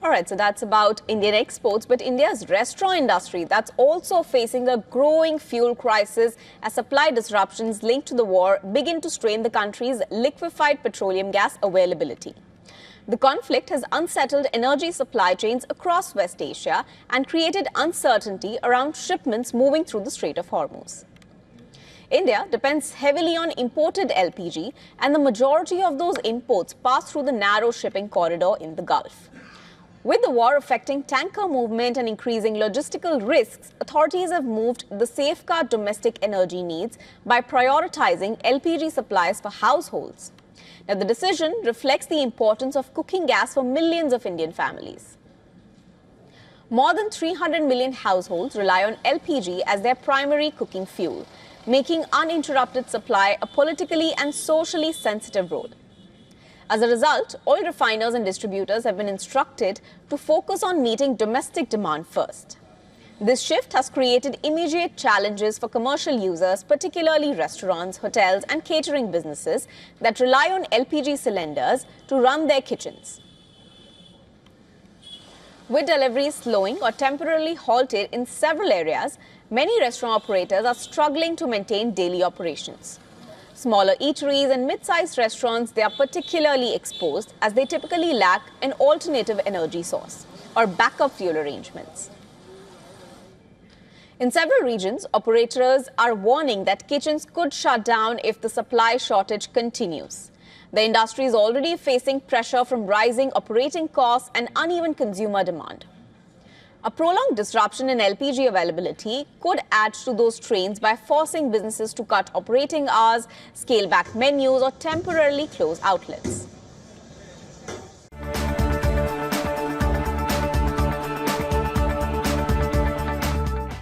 All right, so that's about Indian exports, but India's restaurant industry, that's also facing a growing fuel crisis as supply disruptions linked to the war begin to strain the country's liquefied petroleum gas availability. The conflict has unsettled energy supply chains across West Asia and created uncertainty around shipments moving through the Strait of Hormuz. India depends heavily on imported LPG, and the majority of those imports pass through the narrow shipping corridor in the Gulf. With the war affecting tanker movement and increasing logistical risks, authorities have moved the safeguard domestic energy needs by prioritizing LPG supplies for households. Now, the decision reflects the importance of cooking gas for millions of Indian families. More than 300 million households rely on LPG as their primary cooking fuel, making uninterrupted supply a politically and socially sensitive role. As a result, oil refiners and distributors have been instructed to focus on meeting domestic demand first. This shift has created immediate challenges for commercial users, particularly restaurants, hotels, and catering businesses that rely on LPG cylinders to run their kitchens. With deliveries slowing or temporarily halted in several areas, many restaurant operators are struggling to maintain daily operations. Smaller eateries and mid-sized restaurants, they are particularly exposed as they typically lack an alternative energy source or backup fuel arrangements. In several regions, operators are warning that kitchens could shut down if the supply shortage continues. The industry is already facing pressure from rising operating costs and uneven consumer demand. A prolonged disruption in LPG availability could add to those strains by forcing businesses to cut operating hours, scale back menus, or temporarily close outlets.